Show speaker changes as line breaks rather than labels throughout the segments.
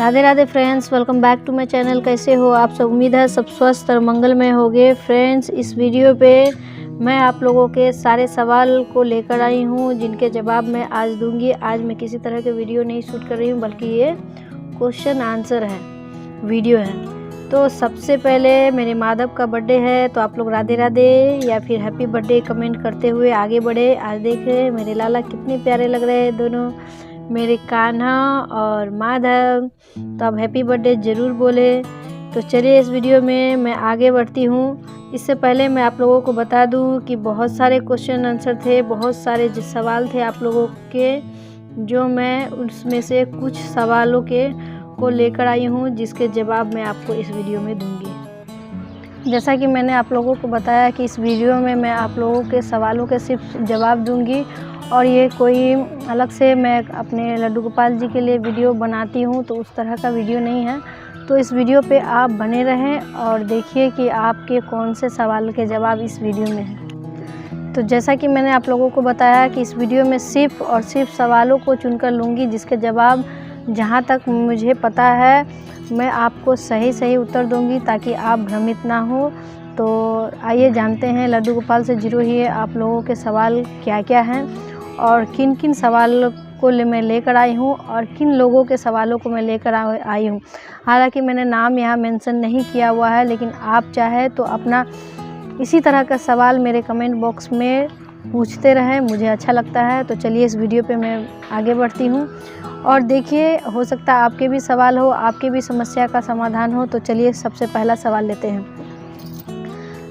Radhe Radhe friends, welcome back to my channel. कैसे हो आप सब? उम्मीद है सब स्वस्थ और मंगलमय होंगे। फ्रेंड्स, इस वीडियो पे मैं आप लोगों के सारे सवाल को लेकर आई हूँ जिनके जवाब मैं आज दूंगी। आज मैं किसी तरह के वीडियो नहीं शूट कर रही हूँ, बल्कि ये क्वेश्चन आंसर है, वीडियो है। तो सबसे पहले मेरे माधव का बर्थडे है, तो आप लोग राधे राधे या फिर हैप्पी बर्थडे कमेंट करते हुए आगे बढ़े। आज देखें मेरे लाला कितने प्यारे लग रहे हैं दोनों, मेरे कान्हा और माधव। तो आप हैप्पी बर्थडे ज़रूर बोले। तो चलिए इस वीडियो में मैं आगे बढ़ती हूँ। इससे पहले मैं आप लोगों को बता दूँ कि बहुत सारे क्वेश्चन आंसर थे, बहुत सारे सवाल थे आप लोगों के, जो मैं उसमें से कुछ सवालों को लेकर आई हूँ जिसके जवाब मैं आपको इस वीडियो में दूँगी। जैसा कि मैंने आप लोगों को बताया कि इस वीडियो में मैं आप लोगों के सवालों के सिर्फ जवाब दूँगी, और ये कोई अलग से मैं अपने लड्डू गोपाल जी के लिए वीडियो बनाती हूँ तो उस तरह का वीडियो नहीं है। तो इस वीडियो पे आप बने रहें और देखिए कि आपके कौन से सवाल के जवाब इस वीडियो में हैं। तो जैसा कि मैंने आप लोगों को बताया कि इस वीडियो में सिर्फ और सिर्फ सवालों को चुनकर लूँगी जिसके जवाब जहाँ तक मुझे पता है मैं आपको सही उत्तर दूँगी, ताकि आप भ्रमित ना हो। तो आइए जानते हैं लड्डू गोपाल से जुड़े हुए आप लोगों के सवाल क्या क्या हैं और किन किन सवालों को मैं लेकर आई हूँ और किन लोगों के सवालों को मैं लेकर आई हूँ। हालांकि मैंने नाम यहाँ मेंशन नहीं किया हुआ है, लेकिन आप चाहे तो अपना इसी तरह का सवाल मेरे कमेंट बॉक्स में पूछते रहें, मुझे अच्छा लगता है। तो चलिए इस वीडियो पे मैं आगे बढ़ती हूँ और देखिए, हो सकता है आपके भी सवाल हो, आपके भी समस्या का समाधान हो। तो चलिए सबसे पहला सवाल लेते हैं।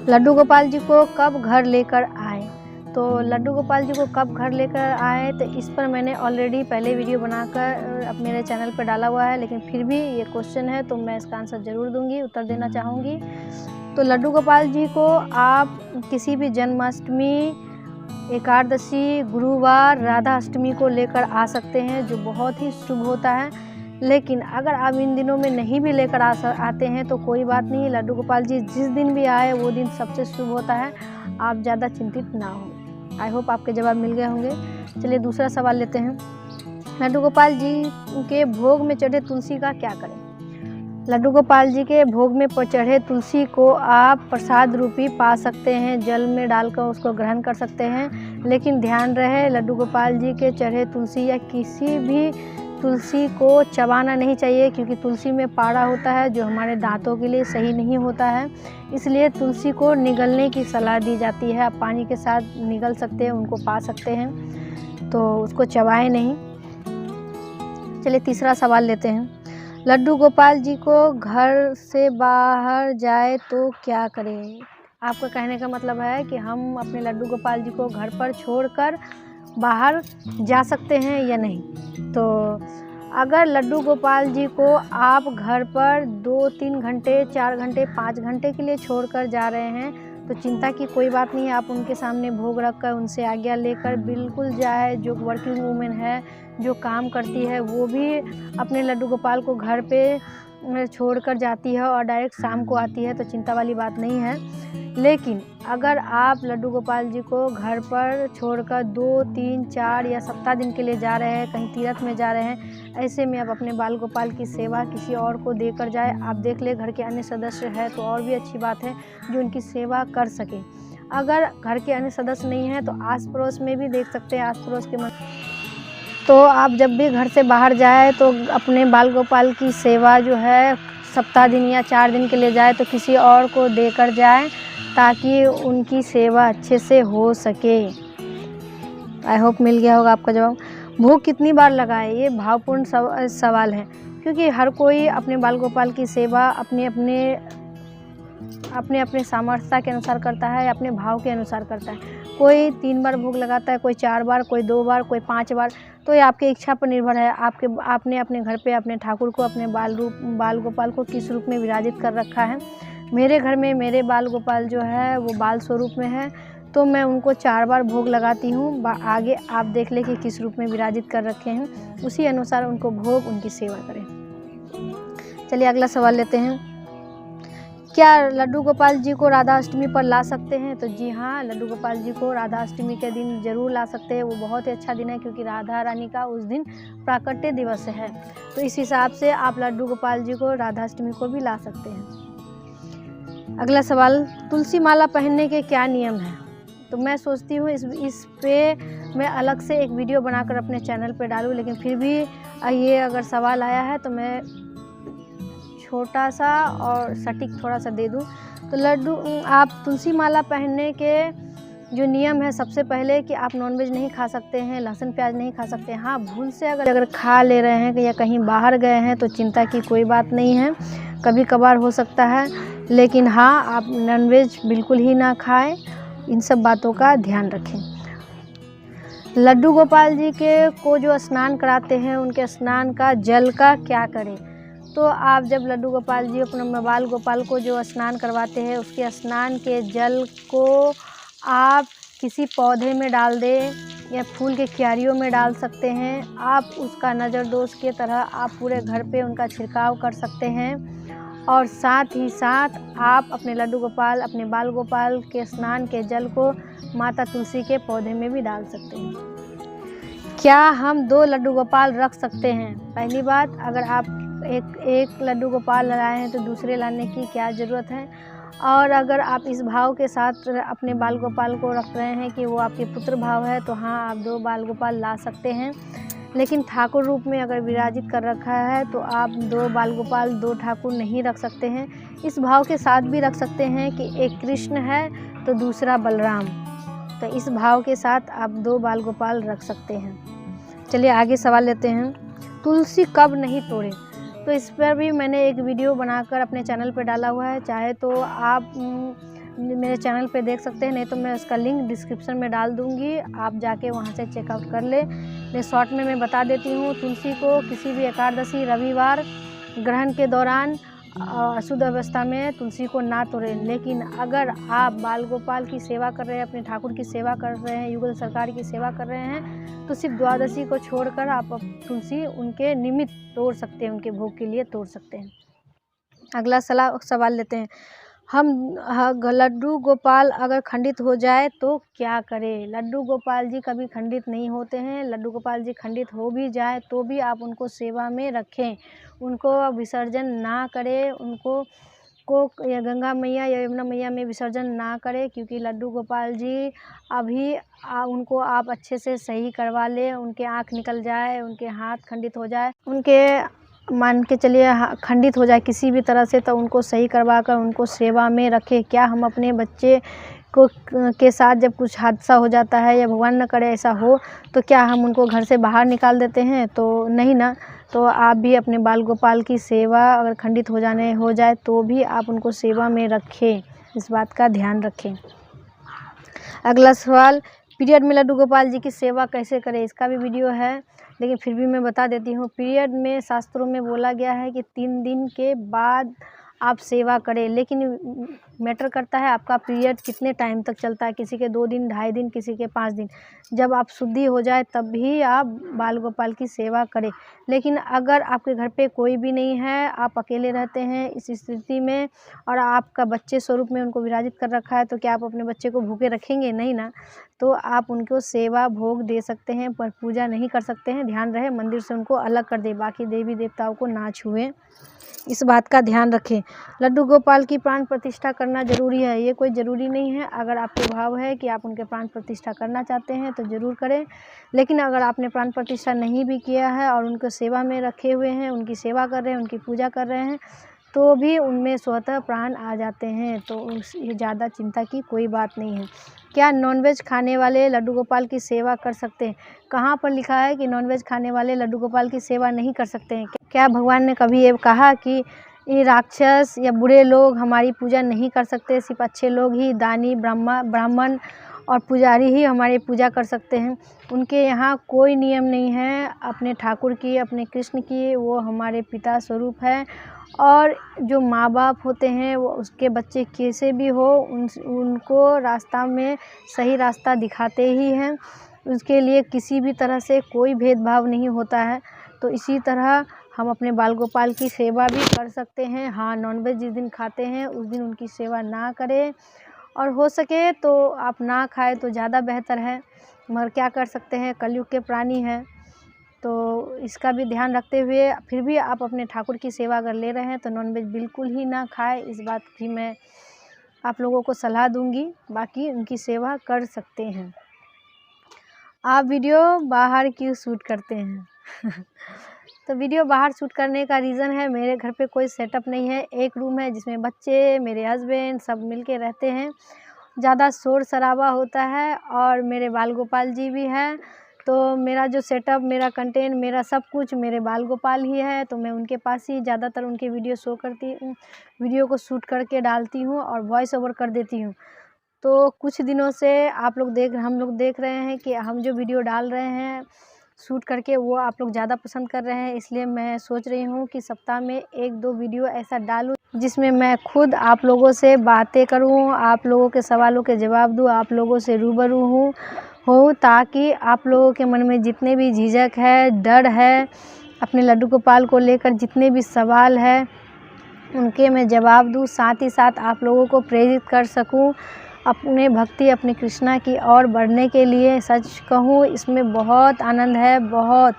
लड्डू गोपाल जी को कब घर लेकर आए? तो लड्डू गोपाल जी को कब घर लेकर आए, तो इस पर मैंने ऑलरेडी पहले वीडियो बनाकर अब मेरे चैनल पर डाला हुआ है, लेकिन फिर भी ये क्वेश्चन है तो मैं इसका आंसर ज़रूर दूंगी, उत्तर देना चाहूँगी। तो लड्डू गोपाल जी को आप किसी भी जन्माष्टमी, एकादशी, गुरुवार, राधा अष्टमी को लेकर आ सकते हैं, जो बहुत ही शुभ होता है। लेकिन अगर आप इन दिनों में नहीं भी लेकर आते हैं तो कोई बात नहीं, लड्डू गोपाल जी जिस दिन भी आए वो दिन सबसे शुभ होता है, आप ज़्यादा चिंतित ना हो। आई होप आपके जवाब मिल गए होंगे। चलिए दूसरा सवाल लेते हैं। लड्डू गोपाल जी के भोग में चढ़े तुलसी का क्या करें? लड्डू गोपाल जी के भोग में चढ़े तुलसी को आप प्रसाद रूपी पा सकते हैं, जल में डालकर उसको ग्रहण कर सकते हैं। लेकिन ध्यान रहे, लड्डू गोपाल जी के चढ़े तुलसी या किसी भी तुलसी को चबाना नहीं चाहिए, क्योंकि तुलसी में पारा होता है जो हमारे दांतों के लिए सही नहीं होता है। इसलिए तुलसी को निगलने की सलाह दी जाती है। आप पानी के साथ निगल सकते हैं, उनको पा सकते हैं, तो उसको चबाएं नहीं। चलिए तीसरा सवाल लेते हैं। लड्डू गोपाल जी को घर से बाहर जाए तो क्या करें? आपका कहने का मतलब है कि हम अपने लड्डू गोपाल जी को घर पर छोड़कर बाहर जा सकते हैं या नहीं। तो अगर लड्डू गोपाल जी को आप घर पर 2-3 घंटे, 4 घंटे, 5 घंटे के लिए छोड़कर जा रहे हैं तो चिंता की कोई बात नहीं है। आप उनके सामने भोग रखकर उनसे आज्ञा लेकर बिल्कुल जाए। जो वर्किंग वूमेन है, जो काम करती है, वो भी अपने लड्डू गोपाल को घर पे छोड़कर जाती है और डायरेक्ट शाम को आती है, तो चिंता वाली बात नहीं है। लेकिन अगर आप लड्डू गोपाल जी को घर पर छोड़कर 2, 3, 4 या सप्ताह दिन के लिए जा रहे हैं, कहीं तीर्थ में जा रहे हैं, ऐसे में आप अपने बाल गोपाल की सेवा किसी और को देकर जाए। आप देख ले घर के अन्य सदस्य है तो और भी अच्छी बात है जो उनकी सेवा कर सकें। अगर घर के अन्य सदस्य नहीं हैं तो आस पड़ोस में भी देख सकते हैं, आस पड़ोस के तो आप जब भी घर से बाहर जाए तो अपने बाल गोपाल की सेवा जो है सप्ताह दिन या 4 दिन के लिए जाए तो किसी और को देकर जाए, ताकि उनकी सेवा अच्छे से हो सके। आई होप मिल गया होगा आपका जवाब। भोग कितनी बार लगाए? ये भावपूर्ण सवाल है, क्योंकि हर कोई अपने बाल गोपाल की सेवा अपने अपने सामर्थ्यता के अनुसार करता है, अपने भाव के अनुसार करता है। कोई 3 बार भोग लगाता है, कोई 4 बार, कोई 2 बार, कोई 5 बार। तो ये आपकी इच्छा पर निर्भर है। आपने अपने घर पे अपने ठाकुर को, अपने बाल गोपाल को किस रूप में विराजित कर रखा है। मेरे घर में मेरे बाल गोपाल जो है वो बाल स्वरूप में है, तो मैं उनको 4 बार भोग लगाती हूँ। आगे आप देख लें कि किस रूप में विराजित कर रखे हैं, उसी अनुसार उनको भोग, उनकी सेवा करें। चलिए अगला सवाल लेते हैं। क्या लड्डू गोपाल जी को राधा अष्टमी पर ला सकते हैं? तो जी हाँ, लड्डू गोपाल जी को राधा अष्टमी के दिन ज़रूर ला सकते हैं। वो बहुत ही अच्छा दिन है क्योंकि राधा रानी का उस दिन प्राकट्य दिवस है। तो इस हिसाब से आप लड्डू गोपाल जी को राधा अष्टमी को भी ला सकते हैं। अगला सवाल, तुलसी माला पहनने के क्या नियम हैं? तो मैं सोचती हूँ इस पे मैं अलग से एक वीडियो बनाकर अपने चैनल पे डालूँ, लेकिन फिर भी ये अगर सवाल आया है तो मैं छोटा सा और सटीक थोड़ा सा दे दूँ। तो आप तुलसी माला पहनने के जो नियम है, सबसे पहले कि आप नॉनवेज नहीं खा सकते हैं, लहसुन प्याज नहीं खा सकते हैं। हाँ, भूल से अगर खा ले रहे हैं या कहीं बाहर गए हैं तो चिंता की कोई बात नहीं है, कभी कभार हो सकता है। लेकिन हाँ, आप नॉनवेज बिल्कुल ही ना खाएं, इन सब बातों का ध्यान रखें। लड्डू गोपाल जी को जो स्नान कराते हैं, उनके स्नान का जल का क्या करें? तो आप जब लड्डू गोपाल जी अपने बाल गोपाल को जो स्नान करवाते हैं, उसके स्नान के जल को आप किसी पौधे में डाल दें या फूल के क्यारियों में डाल सकते हैं। आप उसका नज़र दोष की तरह आप पूरे घर पे उनका छिड़काव कर सकते हैं। और साथ ही साथ आप अपने लड्डू गोपाल, अपने बाल गोपाल के स्नान के जल को माता तुलसी के पौधे में भी डाल सकते हैं। क्या हम 2 लड्डू गोपाल रख सकते हैं? पहली बात, अगर आप एक लड्डू गोपाल लाए हैं तो दूसरे लाने की क्या ज़रूरत है? और अगर आप इस भाव के साथ अपने बाल गोपाल को रख रहे हैं कि वो आपके पुत्र भाव है, तो हाँ, आप 2 बाल गोपाल ला सकते हैं। लेकिन ठाकुर रूप में अगर विराजित कर रखा है तो आप 2 बाल गोपाल 2 ठाकुर नहीं रख सकते हैं। इस भाव के साथ भी रख सकते हैं कि एक कृष्ण है तो दूसरा बलराम। तो इस भाव के साथ आप 2 बाल गोपाल रख सकते हैं। चलिए आगे सवाल लेते हैं। तुलसी कब नहीं तोड़ें? तो इस पर भी मैंने एक वीडियो बनाकर अपने चैनल पे डाला हुआ है। चाहे तो आप मेरे चैनल पे देख सकते हैं, नहीं तो मैं उसका लिंक डिस्क्रिप्शन में डाल दूँगी, आप जाके वहाँ से चेकआउट कर ले। शॉर्ट में मैं बता देती हूँ, तुलसी को किसी भी एकादशी, रविवार, ग्रहण के दौरान अशुद्ध अवस्था में तुलसी को ना तोड़ें। लेकिन अगर आप बाल गोपाल की सेवा कर रहे हैं, अपने ठाकुर की सेवा कर रहे हैं, युगल सरकार की सेवा कर रहे हैं, तो सिर्फ द्वादशी को छोड़कर आप तुलसी उनके निमित्त तोड़ सकते हैं, उनके भोग के लिए तोड़ सकते हैं। अगला सवाल लेते हैं। लड्डू गोपाल अगर खंडित हो जाए तो क्या करें? लड्डू गोपाल जी कभी खंडित नहीं होते हैं। लड्डू गोपाल जी खंडित हो भी जाए तो भी आप उनको सेवा में रखें, उनको विसर्जन ना करें, उनको या गंगा मैया या यमुना मैया में विसर्जन ना करें, क्योंकि लड्डू गोपाल जी अभी उनको आप अच्छे से सही करवा लें, उनके आँख निकल जाए, उनके हाथ खंडित हो जाए, उनके मान के चलिए खंडित हो जाए किसी भी तरह से, तो उनको सही करवा कर उनको सेवा में रखें। क्या हम अपने बच्चे के साथ जब कुछ हादसा हो जाता है या भगवान न करे ऐसा हो, तो क्या हम उनको घर से बाहर निकाल देते हैं? तो नहीं ना। तो आप भी अपने बाल गोपाल की सेवा अगर खंडित हो जाए तो भी आप उनको सेवा में रखें, इस बात का ध्यान रखें। अगला सवाल, पीरियड में लड्डू गोपाल जी की सेवा कैसे करें? इसका भी वीडियो है, लेकिन फिर भी मैं बता देती हूँ। पीरियड में शास्त्रों में बोला गया है कि 3 दिन के बाद आप सेवा करें, लेकिन मैटर करता है आपका पीरियड कितने टाइम तक चलता है। किसी के 2 दिन, 2.5 दिन, किसी के 5 दिन। जब आप शुद्धि हो जाए तब भी आप बाल गोपाल की सेवा करें। लेकिन अगर आपके घर पे कोई भी नहीं है, आप अकेले रहते हैं इस स्थिति में, और आपका बच्चे स्वरूप में उनको विराजित कर रखा है, तो क्या आप अपने बच्चे को भूखे रखेंगे? नहीं ना। तो आप उनको सेवा भोग दे सकते हैं पर पूजा नहीं कर सकते हैं। ध्यान रहे मंदिर से उनको अलग कर दें, बाकी देवी देवताओं को ना छुएं, इस बात का ध्यान रखें। लड्डू गोपाल की प्राण प्रतिष्ठा करना ज़रूरी है? ये कोई ज़रूरी नहीं है। अगर आपके भाव है कि आप उनके प्राण प्रतिष्ठा करना चाहते हैं तो ज़रूर करें। लेकिन अगर आपने प्राण प्रतिष्ठा नहीं भी किया है और उनको सेवा में रखे हुए हैं, उनकी सेवा कर रहे हैं, उनकी पूजा कर रहे हैं, तो भी उनमें स्वतः प्राण आ जाते हैं, तो ये ज़्यादा चिंता की कोई बात नहीं है। क्या नॉनवेज खाने वाले लड्डू गोपाल की सेवा कर सकते हैं? कहाँ पर लिखा है कि नॉनवेज खाने वाले लड्डू गोपाल की सेवा नहीं कर सकते हैं? क्या भगवान ने कभी ये कहा कि ये राक्षस या बुरे लोग हमारी पूजा नहीं कर सकते, सिर्फ अच्छे लोग ही, दानी, ब्राह्मण और पुजारी ही हमारी पूजा कर सकते हैं? उनके यहाँ कोई नियम नहीं है अपने ठाकुर की, अपने कृष्ण की। वो हमारे पिता स्वरूप है, और जो माँ बाप होते हैं वो उसके बच्चे कैसे भी हो उनको रास्ता में सही रास्ता दिखाते ही हैं। उसके लिए किसी भी तरह से कोई भेदभाव नहीं होता है। तो इसी तरह हम अपने बाल गोपाल की सेवा भी कर सकते हैं। हाँ, नॉनवेज जिस दिन खाते हैं उस दिन उनकी सेवा ना करें, और हो सके तो आप ना खाएं तो ज़्यादा बेहतर है, मगर क्या कर सकते हैं, कलयुग के प्राणी हैं। तो इसका भी ध्यान रखते हुए फिर भी आप अपने ठाकुर की सेवा अगर ले रहे हैं तो नॉनवेज बिल्कुल ही ना खाएं। इस बात की मैं आप लोगों को सलाह दूंगी, बाकी उनकी सेवा कर सकते हैं। आप वीडियो बाहर क्यों शूट करते हैं? तो वीडियो बाहर शूट करने का रीज़न है, मेरे घर पे कोई सेटअप नहीं है। एक रूम है जिसमें बच्चे, मेरे हस्बैंड सब मिलके रहते हैं। ज़्यादा शोर शराबा होता है और मेरे बाल गोपाल जी भी हैं, तो मेरा जो सेटअप, मेरा कंटेंट, मेरा सब कुछ मेरे बाल गोपाल ही है। तो मैं उनके पास ही ज़्यादातर उनके वीडियो शो करती हूँ, वीडियो को शूट करके डालती हूँ और वॉइस ओवर कर देती हूँ। तो कुछ दिनों से हम लोग देख रहे हैं कि हम जो वीडियो डाल रहे हैं शूट करके, वो आप लोग ज़्यादा पसंद कर रहे हैं। इसलिए मैं सोच रही हूँ कि सप्ताह में 1-2 वीडियो ऐसा डालूँ जिसमें मैं खुद आप लोगों से बातें करूँ, आप लोगों के सवालों के जवाब दूँ, आप लोगों से रूबरू हूँ, ताकि आप लोगों के मन में जितने भी झिझक है, डर है, अपने लड्डू गोपाल को लेकर जितने भी सवाल है उनके मैं जवाब दूँ, साथ ही साथ आप लोगों को प्रेरित कर सकूँ अपने भक्ति, अपने कृष्णा की ओर बढ़ने के लिए। सच कहूँ, इसमें बहुत आनंद है, बहुत।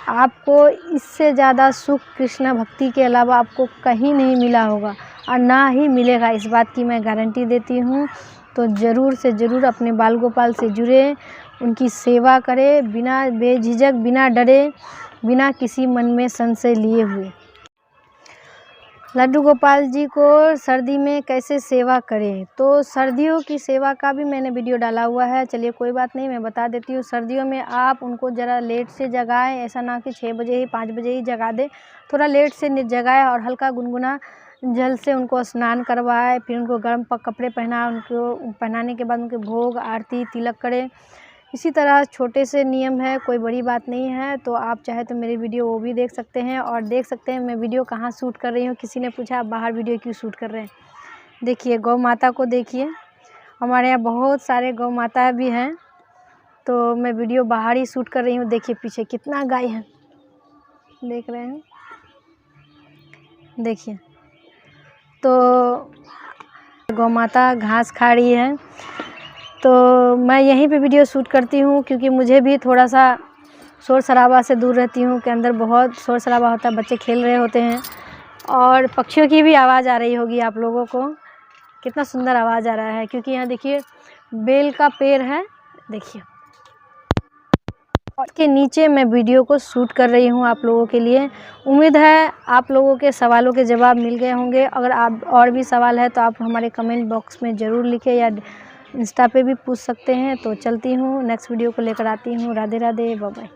आपको इससे ज़्यादा सुख कृष्णा भक्ति के अलावा आपको कहीं नहीं मिला होगा और ना ही मिलेगा, इस बात की मैं गारंटी देती हूँ। तो ज़रूर से ज़रूर अपने बाल गोपाल से जुड़े, उनकी सेवा करें, बिना बेझिझक, बिना डरे, बिना किसी मन में संशय लिए हुए। लड्डू गोपाल जी को सर्दी में कैसे सेवा करें, तो सर्दियों की सेवा का भी मैंने वीडियो डाला हुआ है। चलिए कोई बात नहीं, मैं बता देती हूँ। सर्दियों में आप उनको ज़रा लेट से जगाएं, ऐसा ना कि 6 बजे ही 5 बजे ही जगा दें, थोड़ा लेट से जगाएं और हल्का गुनगुना जल से उनको स्नान करवाएं। फिर उनको गर्म कपड़े पहनाएं, उनको पहनाने के बाद उनके भोग, आरती, तिलक करें। इसी तरह छोटे से नियम है, कोई बड़ी बात नहीं है। तो आप चाहे तो मेरी वीडियो वो भी देख सकते हैं, और देख सकते हैं मैं वीडियो कहाँ शूट कर रही हूँ। किसी ने पूछा आप बाहर वीडियो क्यों शूट कर रहे हैं, देखिए गौ माता को देखिए, हमारे यहाँ बहुत सारे गौ माता भी हैं, तो मैं वीडियो बाहर ही शूट कर रही हूँ। देखिए पीछे कितना गाय है, देख रहे हैं, देखिए। तो गौ माता घास खा रही है, तो मैं यहीं पे वीडियो शूट करती हूँ, क्योंकि मुझे भी थोड़ा सा शोर शराबा से दूर रहती हूँ कि अंदर बहुत शोर शराबा होता है, बच्चे खेल रहे होते हैं और पक्षियों की भी आवाज़ आ रही होगी आप लोगों को। कितना सुंदर आवाज़ आ रहा है, क्योंकि यहाँ देखिए बेल का पेड़ है, देखिए, और के नीचे मैं वीडियो को शूट कर रही हूँ आप लोगों के लिए। उम्मीद है आप लोगों के सवालों के जवाब मिल गए होंगे। अगर आप और भी सवाल है तो आप हमारे कमेंट बॉक्स में ज़रूर लिखें, या इंस्टा पे भी पूछ सकते हैं। तो चलती हूँ, नेक्स्ट वीडियो को लेकर आती हूँ। Radhe Radhe, bye bye.